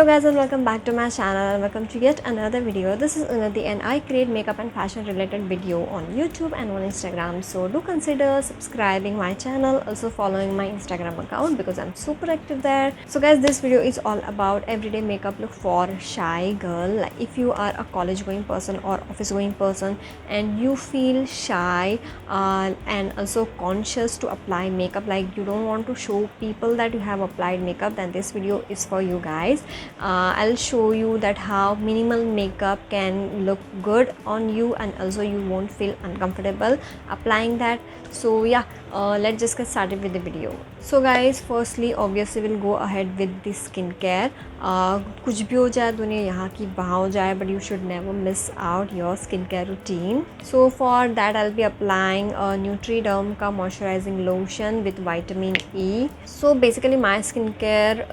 guys, and welcome back to my channel and welcome to yet another video. This is Unnati and I create makeup and fashion related video on YouTube and on Instagram. So do consider subscribing my channel, also following my Instagram account because I'm super active there. So guys, this video is all about everyday makeup look for shy girl. Like if you are a college going person or office going person and you feel shy and also conscious to apply makeup, like you don't want to show people that you have applied makeup, then this video is for you guys. I'll show you that how minimal makeup can look good on you and also you won't feel uncomfortable applying that. So yeah, let's just get started with the video. So guys, firstly obviously we'll go ahead with the skincare. कुछ भी हो जाए, दुनिया यहाँ की वहाँ हो जाए, but you should never miss out your skincare routine. So for that I'll be applying a Nutriderm का moisturizing lotion with vitamin E. So basically my skincare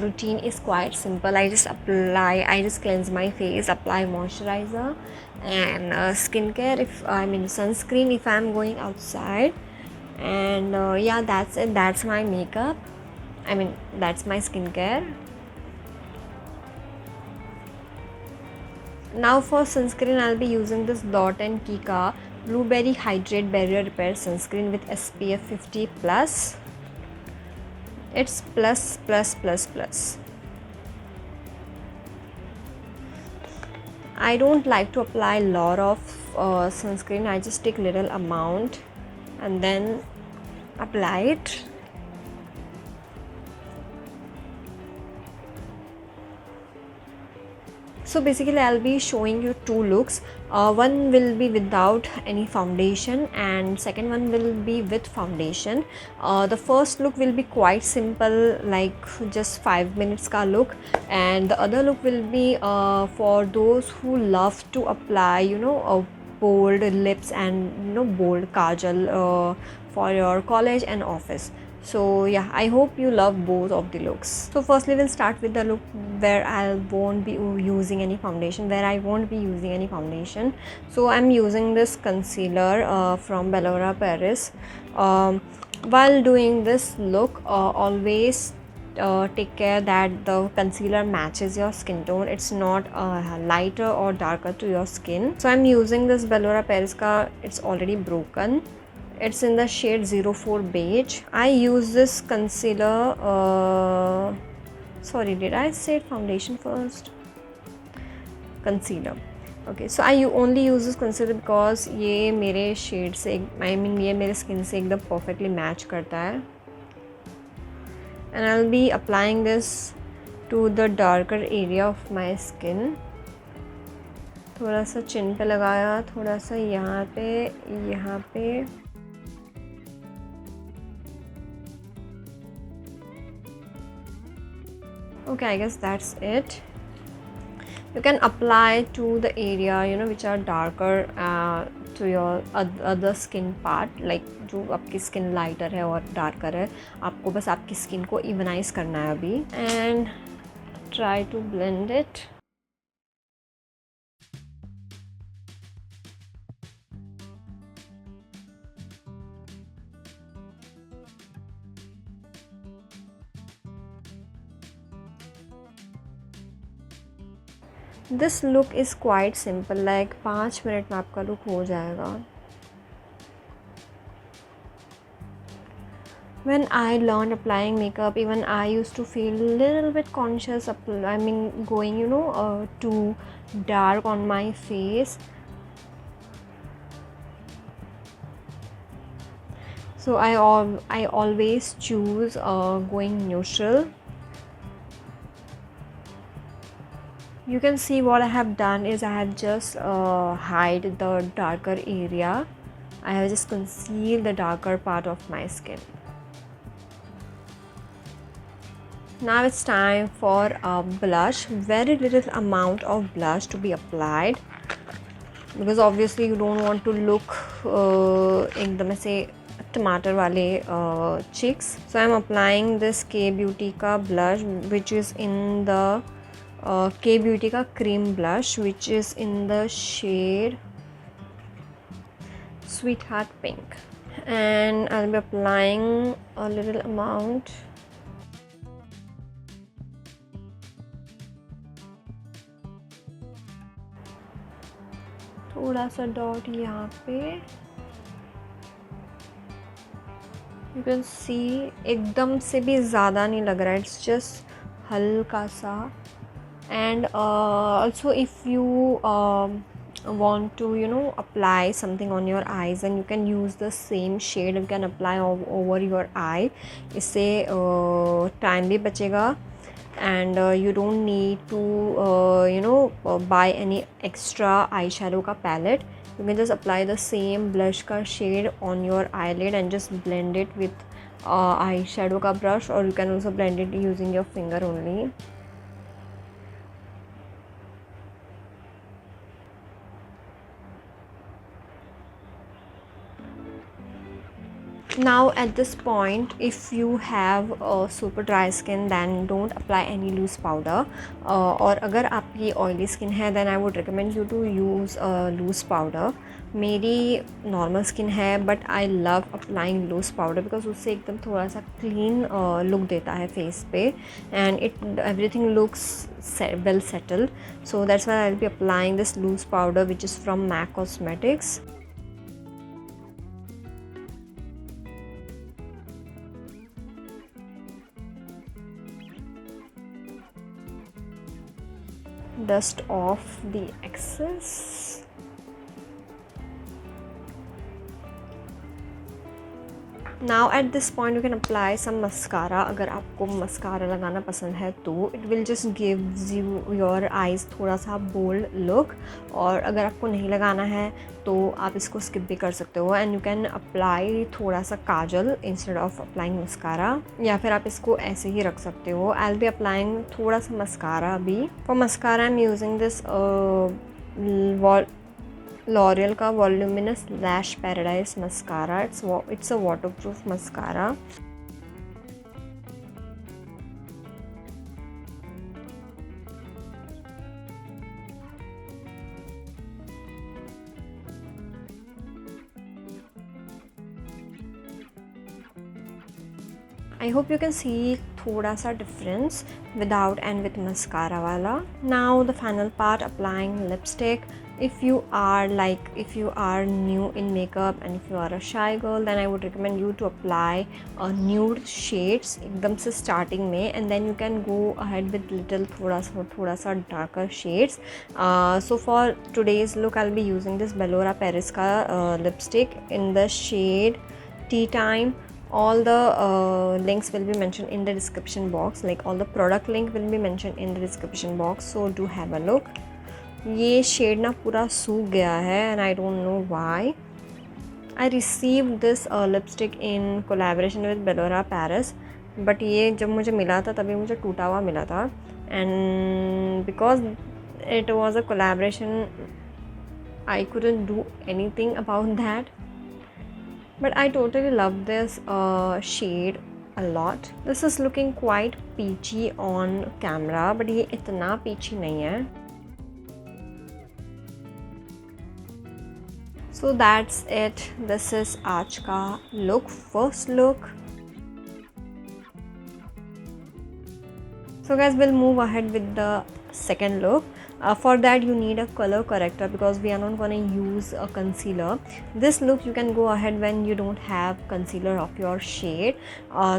routine is quite simple. I just cleanse my face, apply moisturizer and skincare, sunscreen if I'm going outside, and yeah, that's it. That's my makeup. That's my skincare. Now for sunscreen, I'll be using this Dot & Key का Blueberry Hydrate Barrier Repair Sunscreen with SPF 50 plus. It's plus. I don't like to apply a lot of sunscreen. I just take little amount and then apply it. So basically I'll be showing you two looks. One will be without any foundation and second one will be with foundation. The first look will be quite simple, like just 5 minutes ka look, and the other look will be for those who love to apply bold lips and bold kajal for your college and office. So yeah, I hope you love both of the looks. So firstly we'll start with the look where I won't be using any foundation, So I'm using this concealer from Bellora Paris. While doing this look, always take care that the concealer matches your skin tone. It's not lighter or darker to your skin. So I'm using this Bellora Paris ka, it's already broken. It's in the shade 04 Beige. I use this concealer, sorry, did I say foundation first? Concealer. Okay, so I only use this concealer because ये मेरे shade से ये मेरे skin से एकदम perfectly match करता है. And I'll be applying this to the darker area of my skin. थोड़ा सा चिन पे लगाया, थोड़ा सा यहाँ पे. Okay, I guess that's it. You can apply to the area which are darker to your other skin part, like जो आपकी skin lighter है और darker है. आपको बस आपकी skin को evenize करना है अभी, and try to blend it. This look is quite simple, like 5 minute में आपका look हो जाएगा. When I learned applying makeup, even I used to feel little bit conscious going too dark on my face. So I always choose going neutral. You can see what I have done is I have just hide the darker area. I have just concealed the darker part of my skin. Now it's time for a blush. Very little amount of blush to be applied because obviously you don't want to look एकदम से टमाटर वाले cheeks. So I'm applying this K Beauty का blush, which is in the K Beauty का cream blush, which is in the shade Sweetheart Pink, and I'll be applying a little amount. थोड़ा सा dot यहाँ पे, you can see एकदम से भी ज़्यादा नहीं लग रहा है, इट्स जस्ट हल्का सा. And also if you want to apply something on your eyes, and you can use the same shade, you can apply over your eye. इससे time भी बचेगा, and you don't need to buy any extra eyeshadow का palette. You can just apply the same blush का shade on your eyelid and just blend it with eyeshadow का brush, or you can also blend it using your finger only. Now at this point, if you have a super dry skin, then don't apply any loose powder. और अगर आपकी oily skin है, then I would recommend you to use loose powder. मेरी normal skin है, but I love applying loose powder because उससे एकदम थोड़ा सा clean look देता है face पे, and everything looks well settled. So that's why I'll be applying this loose powder, which is from MAC Cosmetics. Dust off the excess. Now at this point you can apply some mascara. अगर आपको mascara लगाना पसंद है तो it will just gives you your eyes थोड़ा सा bold look. और अगर आपको नहीं लगाना है तो आप इसको skip भी कर सकते हो, and you can apply थोड़ा सा काजल instead of applying mascara, या फिर आप इसको ऐसे ही रख सकते हो. I'll be applying थोड़ा सा mascara अभी. For mascara I'm using this L'Oreal का Voluminous Lash Paradise Mascara. It's a waterproof mascara. I hope you can see थोड़ा सा difference without and with mascara वाला. Now the final part, applying lipstick. If you are new in makeup and if you are a shy girl, then I would recommend you to apply nude shades एकदम से starting में, and then you can go ahead with little थोड़ा सा darker shades. So for today's look I'll be using this Bellora Paris का lipstick in the shade Tea Time. All the links will be mentioned in the description box, like all the product link will be mentioned in the description box, so do have a look. ये shade ना पूरा सूख गया है, and I don't know why. I received this lipstick in collaboration with Bellora Paris, but ये जब मुझे मिला था तभी मुझे टूटा हुआ मिला था, and because it was a collaboration I couldn't do anything about that. But I totally love this shade a lot. This is looking quite peachy on camera, but ये इतना peachy नहीं है. So that's it. This is आज का look, first look. So guys, we'll move ahead with the second look. For that you need a color corrector because we are not going to use a concealer. This look you can go ahead when you don't have concealer of your shade.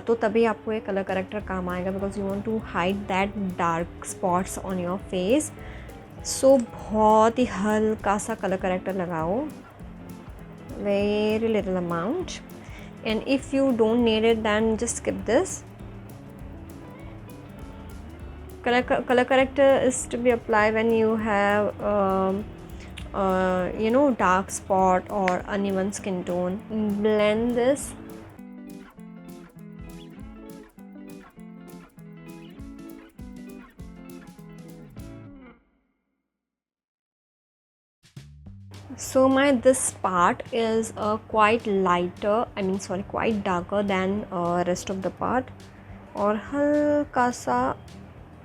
तो तभी आपको एक color corrector काम आएगा because you want to hide that dark spots on your face. So बहुत ही हल्का सा color corrector लगाओ, very little amount, and if you don't need it then just skip this. Color corrector is to be applied when you have dark spot or uneven skin tone. Blend this. So this part is quite darker than rest of the part, और हल्का सा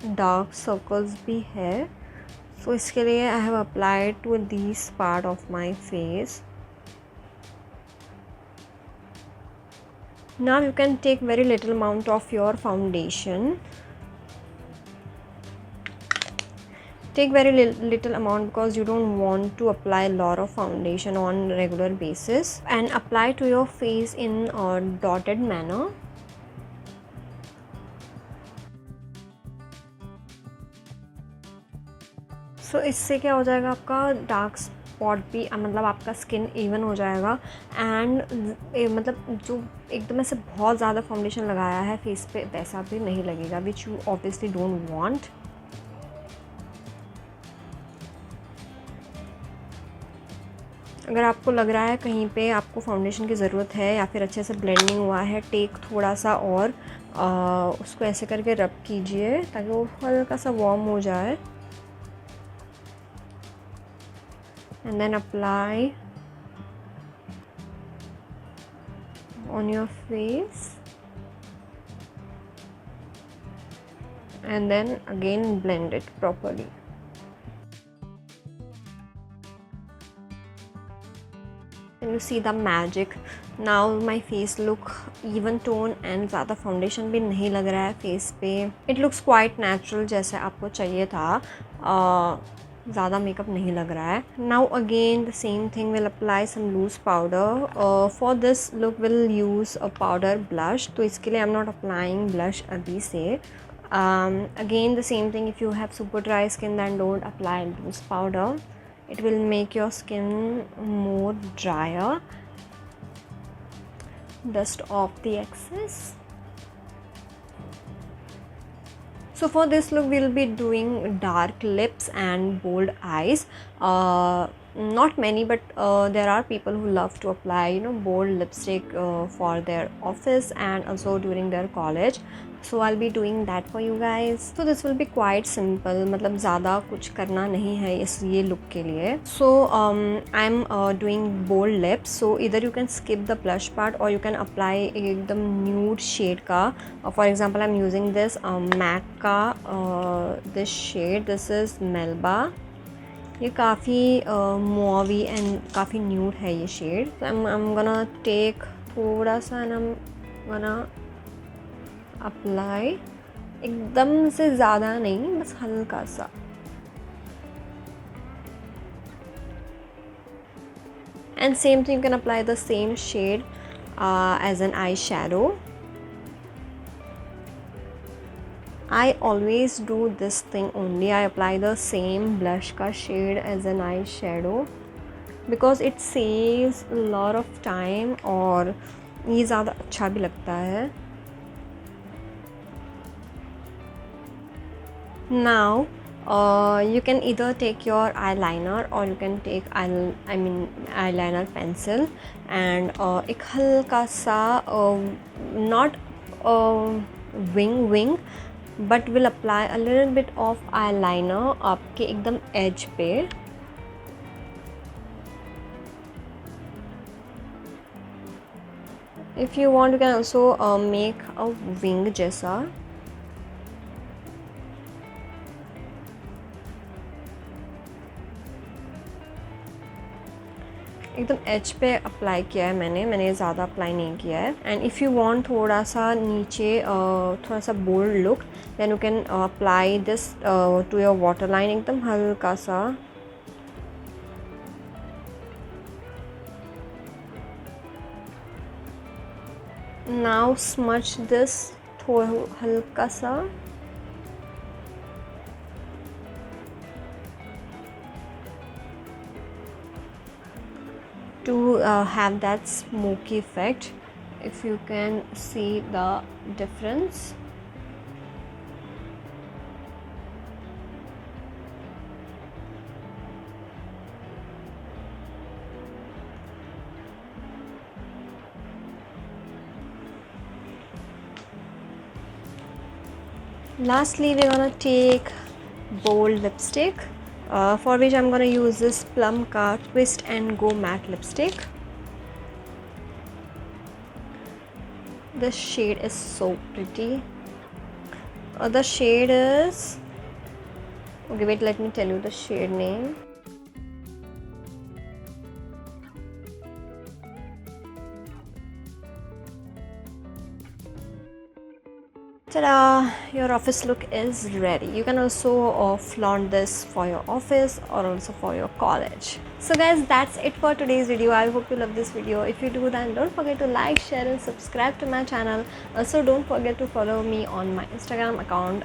dark circles भी है. So इसके लिए I have applied to this part of my face. Now you can take very little amount of your foundation Take very little amount because you don't want to apply a lot of foundation on regular basis, and apply to your face in a dotted manner. सो इससे क्या हो जाएगा, आपका dark spot भी मतलब आपका skin even हो जाएगा। एंड मतलब जो एकदम ऐसे बहुत ज़्यादा फाउंडेशन लगाया है फेस पे वैसा भी नहीं लगेगा, which you obviously don't want. अगर आपको लग रहा है कहीं पे आपको फाउंडेशन की ज़रूरत है या फिर अच्छे से ब्लेंडिंग हुआ है, टेक थोड़ा सा और उसको ऐसे करके रब कीजिए ताकि वो हल्का सा वार्म हो जाए। And then apply on your face, and then again blend it properly. And you see the magic. Now my face look even tone and ज़्यादा फाउंडेशन भी नहीं लग रहा है फेस पे। It looks quite natural जैसे आपको चाहिए था, ज़्यादा मेकअप नहीं लग रहा है। Now again the same thing, will apply some loose powder. For this look will use a powder blush, तो इसके लिए I am not applying blush अभी से। Again the same thing, if you have super dry skin then don't apply loose powder, it will make your skin more drier. Dust off the excess. So for this look we'll be doing dark lips and bold eyes. Not many, but there are people who love to apply bold lipstick for their office and also during their college. So I'll be doing that for you guys. So this will be quite simple, मतलब ज़्यादा कुछ करना नहीं है ये look के लिए. So I'm doing bold lips. So either you can skip the blush part or you can apply एकदम nude shade का. For example, I'm using this MAC का this shade. This is Melba. ये काफ़ी मॉवी and काफ़ी nude है ये shade. I'm gonna take थोड़ा सा and I'm gonna apply, एकदम से ज़्यादा नहीं, बस हल्का सा. And same thing, you can apply the same shade as an eyeshadow. I always do this thing only. I apply the same blush का shade as an eyeshadow because it saves a lot of time और ये ज़्यादा अच्छा भी लगता है. Now you can either take your eyeliner or you can take eyeliner pencil and एक हल्का सा not wing but will apply a little bit of eyeliner आपके एकदम edge पे. If you want you can also make a wing जैसा. एकदम as पे apply किया है मैंने ज़्यादा अप्लाई नहीं किया है. एंड इफ़ यू वांट थोड़ा सा नीचे थोड़ा सा bold look then you can apply this to your water line एकदम हल्का सा. नाउ स्मच दिस थोड़ा हल्का सा. To have that smoky effect, if you can see the difference. Lastly, we're gonna take bold lipstick. For which I'm gonna use this Plum ka Twist and Go matte lipstick. This shade is so pretty. The shade is, okay wait, let me tell you the shade name. Ta-da! Your office look is ready. You can also flaunt this for your office or also for your college. So guys, that's it for today's video. I hope you love this video. If you do, then don't forget to like, share and subscribe to my channel. Also don't forget to follow me on my Instagram account,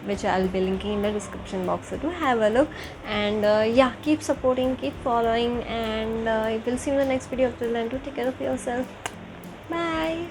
which I'll be linking in the description box, so do have a look. And yeah, keep supporting, keep following, and we'll see you in the next video. Till then, do take care of yourself. Bye.